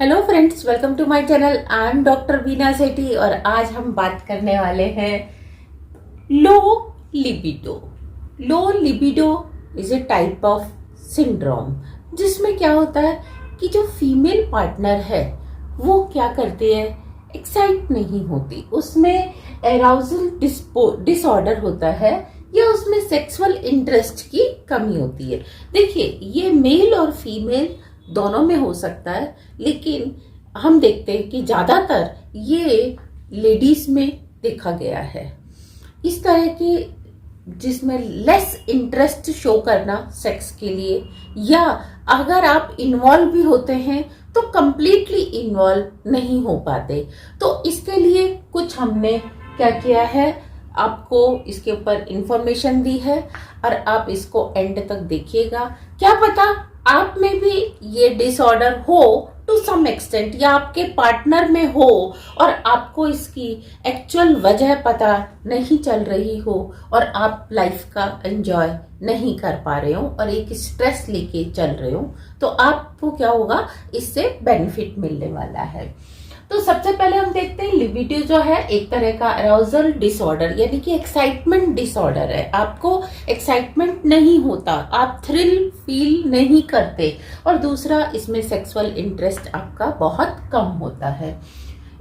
Hello friends, welcome to my channel. I am doctor Beena Sethi और आज हम बात करने वाले हैं low libido. Low libido is a type of syndrome जिसमें क्या होता है कि जो फीमेल पार्टनर है वो क्या करती है, एक्साइट नहीं होती, उसमें एराउजल डिसऑर्डर होता है या उसमें सेक्सुअल इंटरेस्ट की कमी होती है। देखिए, ये मेल और फीमेल दोनों में हो सकता है, लेकिन हम देखते हैं कि ज्यादातर ये लेडीज में देखा गया है। इस तरह के जिसमें लेस इंटरेस्ट शो करना सेक्स के लिए, या अगर आप इन्वॉल्व भी होते हैं तो कंप्लीटली इन्वॉल्व नहीं हो पाते। तो इसके लिए कुछ हमने क्या किया है, आपको इसके ऊपर इंफॉर्मेशन दी है और आप इसको एंड तक देखिएगा। क्या पता आप में भी ये डिसऑर्डर हो टू सम एक्सटेंट, या आपके पार्टनर में हो और आपको इसकी एक्चुअल वजह पता नहीं चल रही हो और आप लाइफ का एंजॉय नहीं कर पा रहे हो और एक स्ट्रेस लेके चल रहे हो, तो आपको क्या होगा, इससे बेनिफिट मिलने वाला है। तो सबसे पहले हम देखते हैं लिबिडो जो है एक तरह का अराउजल डिसऑर्डर यानी कि एक्साइटमेंट डिसऑर्डर है। आपको एक्साइटमेंट नहीं होता, आप थ्रिल फील नहीं करते, और दूसरा इसमें सेक्सुअल इंटरेस्ट आपका बहुत कम होता है।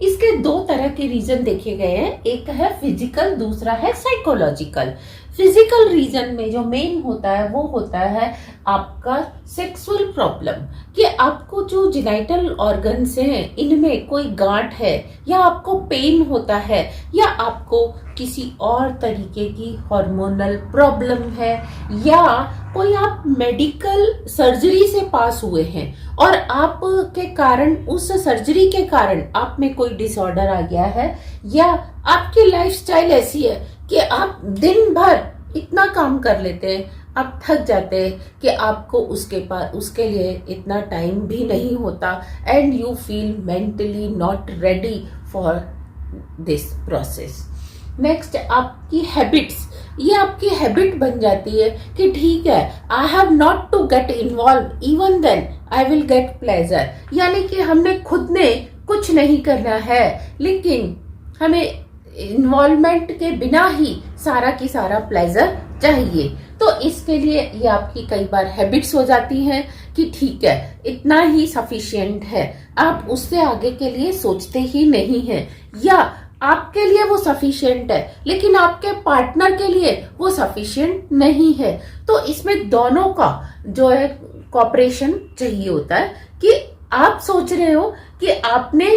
इसके दो तरह के रीजन देखे गए हैं, एक है फिजिकल, दूसरा है साइकोलॉजिकल। फिजिकल रीजन में जो मेन होता है वो होता है आपका सेक्सुअल प्रॉब्लम, कि आपको जो जेनिटल ऑर्गन्स हैं इनमें कोई गांठ है, या आपको पेन होता है, या आपको किसी और तरीके की हार्मोनल प्रॉब्लम है, या कोई आप मेडिकल सर्जरी से पास हुए हैं और आप के कारण, उस सर्जरी के कारण आप में कोई डिसऑर्डर आ गया है, या आपकी लाइफस्टाइल ऐसी है कि आप दिन भर इतना काम कर लेते हैं, आप थक जाते हैं कि आपको उसके लिए इतना टाइम भी नहीं होता, and you feel mentally not ready for this process. Next, आपकी हैबिट्स, ये आपकी हैबिट बन जाती है कि ठीक है, I have not to get involve, even then I will get pleasure, यानी कि हमने खुद ने कुछ नहीं करना है लेकिन हमें इन्वॉल्वमेंट के बिना ही सारा की सारा प्लेजर चाहिए। तो इसके लिए ये आपकी कई बार हैबिट्स हो जाती हैं कि ठीक है, इतना ही सफिशिएंट है, आप उससे आगे के लिए सोचते ही नहीं हैं, या आपके लिए वो सफिशिएंट है लेकिन आपके पार्टनर के लिए वो सफिशिएंट नहीं है। तो इसमें दोनों का जो है कोऑपरेशन चाहिए होता है, कि आप सोच रहे हो कि आपने,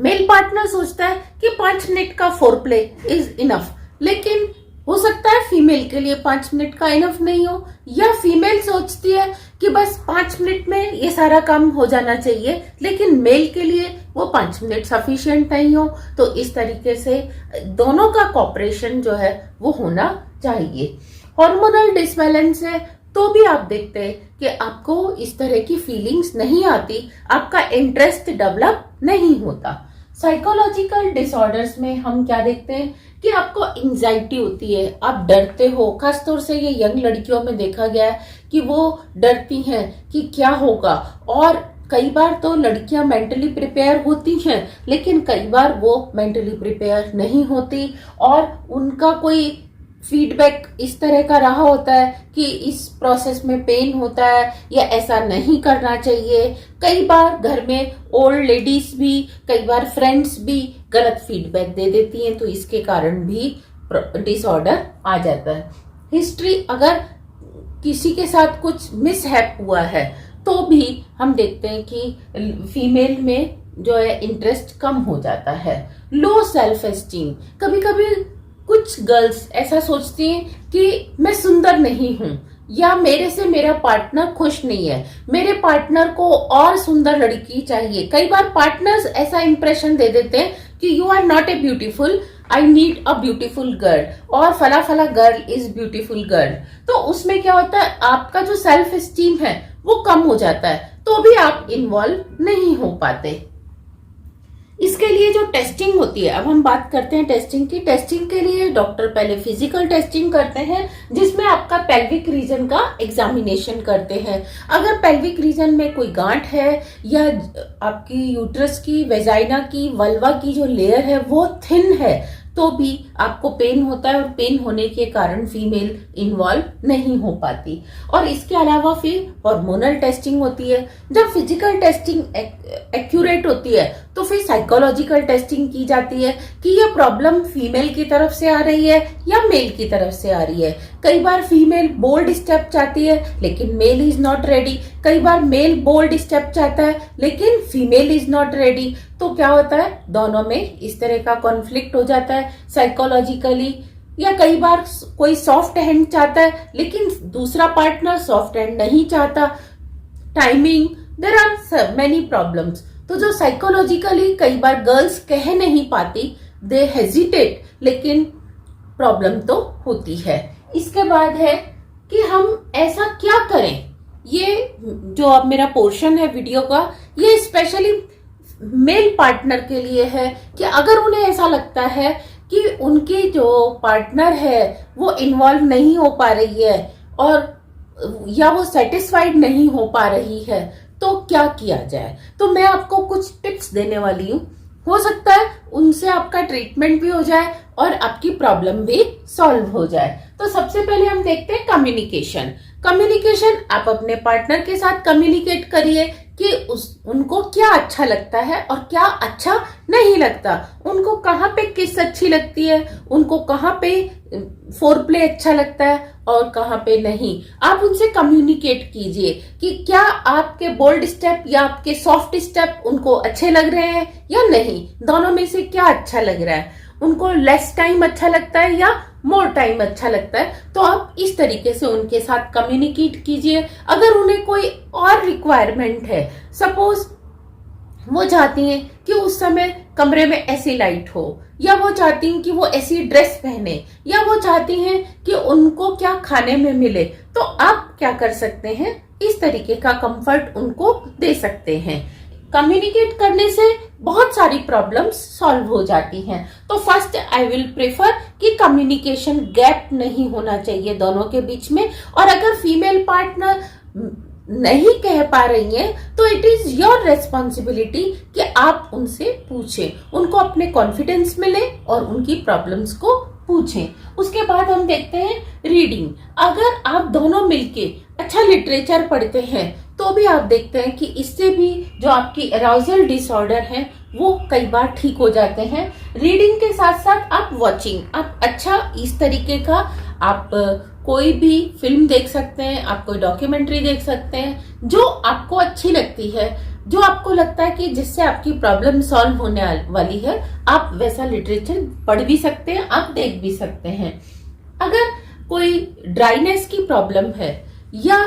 मेल पार्टनर सोचता है कि 5 मिनट का फोर प्ले इज इनफ, लेकिन हो सकता है फीमेल के लिए 5 मिनट का इनफ नहीं हो, या फीमेल सोचती है कि बस 5 मिनट में ये सारा काम हो जाना चाहिए, लेकिन मेल के लिए वो 5 मिनट सफिशिएंट नहीं हो। तो इस तरीके से दोनों का कॉपरेशन जो है वो होना चाहिए। हार्मोनल डिसबैलेंस है तो भी आप देखते हैं कि आपको इस तरह की फीलिंग्स नहीं आती, आपका इंटरेस्ट डेवलप नहीं होता। साइकोलॉजिकल डिसऑर्डर्स में हम क्या देखते हैं कि आपको एंजाइटी होती है, आप डरते हो, खासतौर से ये यंग लड़कियों में देखा गया है कि वो डरती हैं कि क्या होगा, और कई बार तो लड़कियां मेंटली प्रिपेयर होती हैं लेकिन कई बार वो मेंटली प्रिपेयर नहीं होती, और उनका कोई फीडबैक इस तरह का रहा होता है कि इस प्रोसेस में पेन होता है या ऐसा नहीं करना चाहिए। कई बार घर में ओल्ड लेडीज भी, कई बार फ्रेंड्स भी गलत फीडबैक दे देती हैं, तो इसके कारण भी डिसऑर्डर आ जाता है। हिस्ट्री, अगर किसी के साथ कुछ मिसहैप हुआ है तो भी हम देखते हैं कि फीमेल में जो है इंटरेस्ट कम हो जाता है। लो सेल्फ एस्टीम, कभी कभी कुछ गर्ल्स ऐसा सोचती हैं कि मैं सुंदर नहीं हूं, या मेरे से मेरा पार्टनर खुश नहीं है, मेरे पार्टनर को और सुंदर लड़की चाहिए। कई बार पार्टनर्स ऐसा इंप्रेशन दे देते हैं कि you are not a beautiful, I need a beautiful girl, और फला फला गर्ल इज ब्यूटीफुल गर्ल। तो उसमें क्या होता है, आपका जो सेल्फ एस्टीम है वो कम हो जाता है, तो भी आप इन्वॉल्व नहीं हो पाते। इसके लिए जो टेस्टिंग होती है, अब हम बात करते हैं टेस्टिंग की। टेस्टिंग के लिए डॉक्टर पहले फिजिकल टेस्टिंग करते हैं, जिसमें आपका पेल्विक रीजन का एग्जामिनेशन करते हैं। अगर पेल्विक रीजन में कोई गांठ है या आपकी यूट्रस की, वेजाइना की, वल्वा की जो लेयर है वो थिन है, तो भी आपको पेन होता है, और पेन होने के कारण फीमेल इन्वॉल्व नहीं हो पाती। और इसके अलावा फिर हार्मोनल टेस्टिंग होती है। जब फिजिकल टेस्टिंग एक्यूरेट होती है तो फिर साइकोलॉजिकल टेस्टिंग की जाती है कि यह प्रॉब्लम फीमेल की तरफ से आ रही है या मेल की तरफ से आ रही है। कई बार फीमेल बोल्ड स्टेप चाहती है लेकिन मेल इज नॉट रेडी, कई बार मेल बोल्ड स्टेप चाहता है लेकिन फीमेल इज नॉट रेडी। तो क्या होता है, दोनों में इस तरह का कॉन्फ्लिक्ट हो जाता है साइकोलॉजिकली। या कई बार कोई सॉफ्ट हैंड चाहता है लेकिन दूसरा पार्टनर सॉफ्ट हैंड नहीं चाहता। Timing, there are many problems. तो जो साइकोलॉजिकली कई बार गर्ल्स कह नहीं पाती, दे हेजिटेट, लेकिन प्रॉब्लम तो होती है। इसके बाद है कि हम ऐसा क्या करें। ये जो अब मेरा पोर्शन है वीडियो का, ये स्पेशली मेल पार्टनर के लिए है कि अगर उन्हें ऐसा लगता है कि उनकी जो पार्टनर है वो इन्वॉल्व नहीं हो पा रही है और या वो सेटिस्फाइड नहीं हो पा रही है, तो क्या किया जाए। तो मैं आपको कुछ टिप्स देने वाली हूँ। हो सकता है उनसे आपका ट्रीटमेंट भी हो जाए और आपकी प्रॉब्लम भी सॉल्व हो जाए। तो सबसे पहले हम देखते हैं कम्युनिकेशन। कम्युनिकेशन, आप अपने पार्टनर के साथ कम्युनिकेट करिए कि उनको क्या अच्छा लगता है और क्या अच्छा नहीं लगता। उनको कहाँ पे किस अच्छी लगती है, उनको कहाँ पे फोरप्ले अच्छा लगता है और कहाँ पे नहीं। आप उनसे कम्युनिकेट कीजिए कि क्या आपके बोल्ड स्टेप या आपके सॉफ्ट स्टेप उनको अच्छे लग रहे हैं या नहीं, दोनों में से क्या अच्छा लग रहा है। उनको लेस टाइम अच्छा लगता है या मोर टाइम अच्छा लगता है, तो आप इस तरीके से उनके साथ कम्युनिकेट कीजिए। अगर उन्हें कोई और रिक्वायरमेंट है, सपोज वो चाहती हैं कि उस समय कमरे में ऐसी लाइट हो, या वो चाहती हैं कि वो ऐसी ड्रेस पहने, या वो चाहती हैं कि उनको क्या खाने में मिले, तो आप क्या कर सकते हैं, इस तरीके का कंफर्ट उनको दे सकते हैं। कम्युनिकेट करने से बहुत सारी प्रॉब्लम्स सॉल्व हो जाती हैं। तो फर्स्ट आई विल प्रेफर कि कम्युनिकेशन गैप नहीं होना चाहिए दोनों के बीच में। और अगर फीमेल पार्टनर नहीं कह पा रही हैं तो इट इज योर रेस्पॉन्सिबिलिटी कि आप उनसे पूछें, उनको अपने कॉन्फिडेंस में लें और उनकी प्रॉब्लम्स को पूछें। उसके बाद हम देखते हैं रीडिंग। अगर आप दोनों मिलके अच्छा लिटरेचर पढ़ते हैं तो भी आप देखते हैं कि इससे भी जो आपकी अराउजल डिसऑर्डर है वो कई बार ठीक हो जाते हैं। रीडिंग के साथ साथ आप वॉचिंग, आप अच्छा इस तरीके का आप कोई भी फिल्म देख सकते हैं, आप कोई डॉक्यूमेंट्री देख सकते हैं जो आपको अच्छी लगती है, जो आपको लगता है कि जिससे आपकी प्रॉब्लम सॉल्व होने वाली है, आप वैसा लिटरेचर पढ़ भी सकते हैं, आप देख भी सकते हैं। अगर कोई ड्राइनेस की प्रॉब्लम है या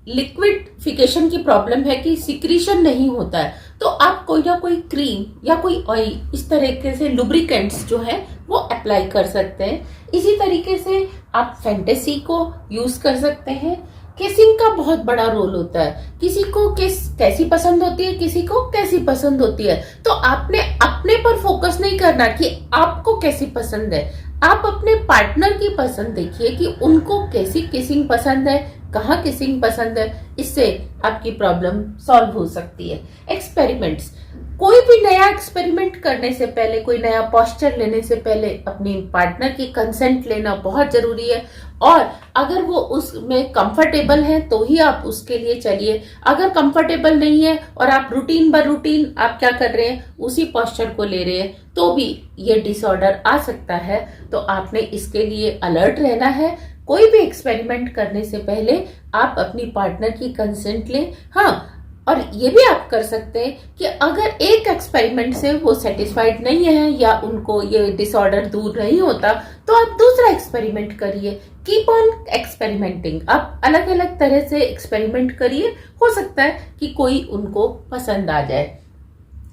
लिक्विडिफिकेशन की प्रॉब्लम है कि सिक्रीशन नहीं होता है, तो आप कोई ना कोई क्रीम या कोई ऑयल, इस तरीके से लुब्रिकेंट्स जो है वो अप्लाई कर सकते हैं। इसी तरीके से आप फैंटेसी को यूज कर सकते हैं। किसिंग का बहुत बड़ा रोल होता है, किसी को कैसी पसंद होती है, किसी को कैसी पसंद होती है, तो आपने अपने पर फोकस नहीं करना कि आपको कैसी पसंद है, आप अपने पार्टनर की पसंद देखिए कि उनको कैसी किसिंग पसंद है, कहाँ किसिंग पसंद है। इससे आपकी प्रॉब्लम सॉल्व हो सकती है। एक्सपेरिमेंट्स, कोई भी नया एक्सपेरिमेंट करने से पहले, कोई नया पोस्चर लेने से पहले अपनी पार्टनर की कंसेंट लेना बहुत जरूरी है। और अगर वो उसमें कंफर्टेबल है तो ही आप उसके लिए चलिए। अगर कंफर्टेबल नहीं है और आप रूटीन ब रूटीन आप क्या कर रहे हैं, उसी पोस्चर को ले रहे हैं, तो भी ये डिसऑर्डर आ सकता है। तो आपने इसके लिए अलर्ट रहना है। कोई भी एक्सपेरिमेंट करने से पहले आप अपनी पार्टनर की कंसेंट लें। हाँ, और ये भी आप कर सकते हैं कि अगर एक एक्सपेरिमेंट से वो सेटिस्फाइड नहीं है या उनको ये डिसऑर्डर दूर नहीं होता, तो आप दूसरा एक्सपेरिमेंट करिए। कीप ऑन एक्सपेरिमेंटिंग, आप अलग अलग तरह से एक्सपेरिमेंट करिए, हो सकता है कि कोई उनको पसंद आ जाए।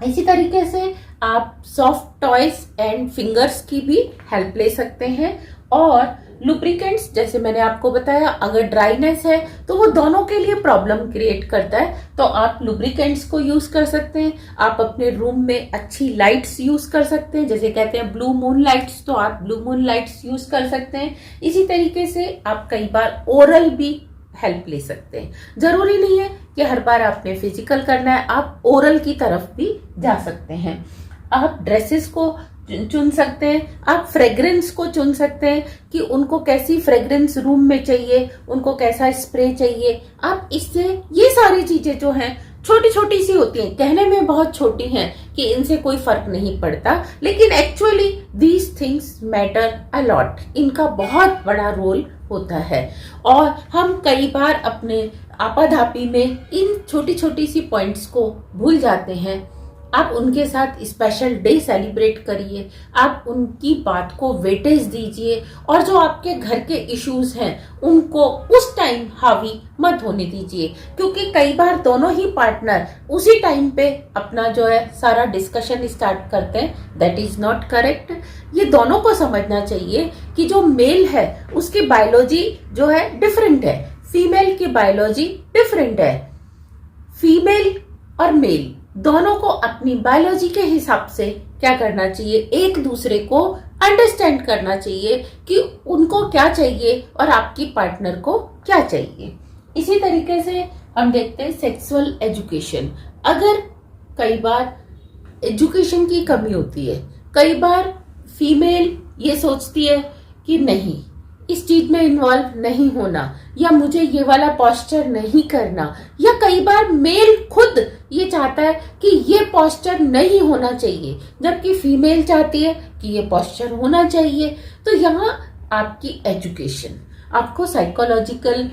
इसी तरीके से आप सॉफ्ट टॉयज एंड फिंगर्स की भी हेल्प ले सकते हैं। और लुब्रिकेंट्स जैसे मैंने आपको बताया, अगर ड्राइनेस है तो वो दोनों के लिए प्रॉब्लम क्रिएट करता है, तो आप लुब्रिकेंट्स को यूज कर सकते हैं। आप अपने रूम में अच्छी लाइट्स यूज कर सकते हैं, जैसे कहते हैं ब्लू मून लाइट्स, तो आप ब्लू मून लाइट्स यूज कर सकते हैं। इसी तरीके से आप कई बार ओरल भी हेल्प ले सकते हैं। जरूरी नहीं है कि हर बार आपने फिजिकल करना है, आप ओरल की तरफ भी जा सकते हैं। आप ड्रेसेस को चुन सकते हैं, आप फ्रेग्रेंस को चुन सकते हैं कि उनको कैसी फ्रेग्रेंस रूम में चाहिए, उनको कैसा स्प्रे चाहिए। आप इससे ये सारी चीजें जो हैं छोटी छोटी सी होती हैं, कहने में बहुत छोटी हैं कि इनसे कोई फर्क नहीं पड़ता, लेकिन actually these things matter a lot. इनका बहुत बड़ा रोल होता है और हम कई बार अपने आपाधापी में इन छोटी छोटी सी पॉइंट्स को भूल जाते हैं। आप उनके साथ स्पेशल डे सेलिब्रेट करिए, आप उनकी बात को वेटेज दीजिए और जो आपके घर के इश्यूज हैं उनको उस टाइम हावी मत होने दीजिए, क्योंकि कई बार दोनों ही पार्टनर उसी टाइम पे अपना जो है सारा डिस्कशन स्टार्ट करते हैं। That is not correct. ये दोनों को समझना चाहिए कि जो मेल है उसकी बायोलॉजी जो है डिफरेंट है, फीमेल की बायोलॉजी डिफरेंट है। फीमेल और मेल दोनों को अपनी बायोलॉजी के हिसाब से क्या करना चाहिए, एक दूसरे को अंडरस्टैंड करना चाहिए कि उनको क्या चाहिए और आपकी पार्टनर को क्या चाहिए। इसी तरीके से हम देखते हैं सेक्सुअल एजुकेशन। अगर कई बार एजुकेशन की कमी होती है, कई बार फीमेल ये सोचती है कि नहीं, इस चीज में इन्वॉल्व नहीं होना, या मुझे ये वाला पोस्चर नहीं करना, या कई बार मेल खुद ये चाहता है कि ये पोस्चर नहीं होना चाहिए, जबकि फीमेल चाहती है कि ये पोस्चर होना चाहिए। तो यहाँ आपकी एजुकेशन, आपको साइकोलॉजिकल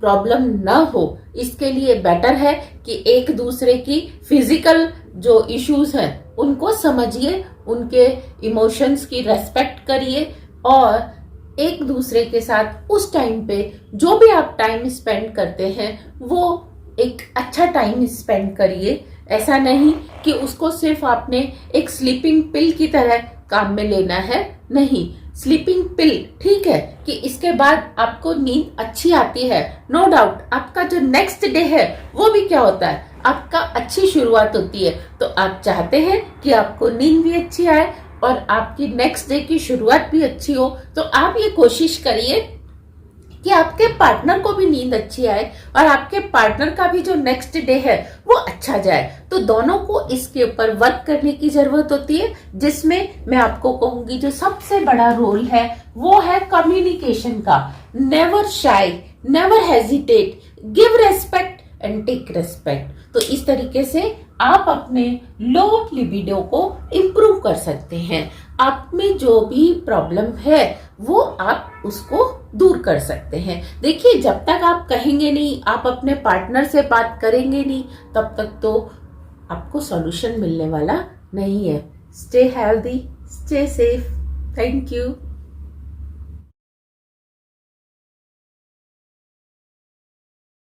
प्रॉब्लम ना हो, इसके लिए बेटर है कि एक दूसरे की फिजिकल जो इश्यूज हैं उनको समझिए, उनके इमोशंस की रेस्पेक्ट करिए और एक दूसरे के साथ उस टाइम पे जो भी आप टाइम स्पेंड करते हैं वो एक अच्छा टाइम स्पेंड करिए। ऐसा नहीं कि उसको सिर्फ आपने एक स्लीपिंग पिल की तरह काम में लेना है। नहीं, स्लीपिंग पिल ठीक है कि इसके बाद आपको नींद अच्छी आती है, नो डाउट। आपका जो नेक्स्ट डे है वो भी क्या होता है, आपका अच्छी शुरुआत होती है। तो आप चाहते हैं कि आपको नींद भी अच्छी आए और आपकी नेक्स्ट डे की शुरुआत भी अच्छी हो, तो आप ये कोशिश करिए कि आपके पार्टनर को भी नींद अच्छी आए और आपके पार्टनर का भी जो नेक्स्ट डे है वो अच्छा जाए। तो दोनों को इसके ऊपर वर्क करने की जरूरत होती है, जिसमें मैं आपको कहूंगी जो सबसे बड़ा रोल है वो है कम्युनिकेशन का। Never shy, never hesitate, give respect and take respect. तो इस तरीके से आप अपने लो लिबिडो को इम्प्रूव कर सकते हैं। आप में जो भी प्रॉब्लम है वो आप उसको दूर कर सकते हैं। देखिए, जब तक आप कहेंगे नहीं, आप अपने पार्टनर से बात करेंगे नहीं, तब तक तो आपको सॉल्यूशन मिलने वाला नहीं है। Stay healthy, stay safe. Thank you.